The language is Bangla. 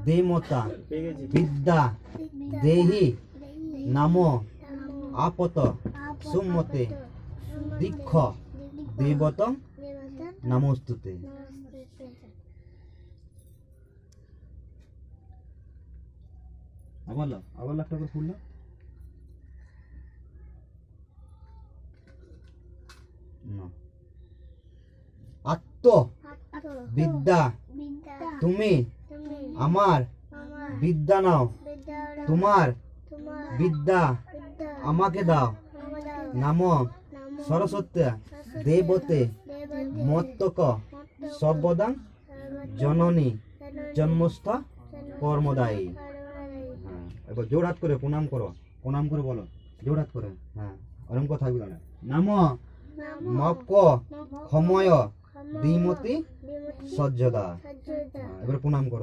দেমতা বিদ্যা দেহি নাম আপত সুমতে দীক্ষ দেবতং নমস্তুতে। আবার একটা করে খুললো। আত্ম বিদ্যা তুমি আমার বিদ্যা নাও, তোমার বিদ্যা আমাকে দাও। নাম সরস্বতী দেবতে মত্তক সর্বদাং জননী জন্মস্থ কর্মদায়ী। হ্যাঁ, এবার জোড়হাত করে প্রণাম করো, প্রণাম করে বলো জোড়হাত করে। হ্যাঁ, ওরকম কথা বলো না। নাম মক ক্ষময় দ্বিমতি সজ্জদা। এবার প্রণাম করো।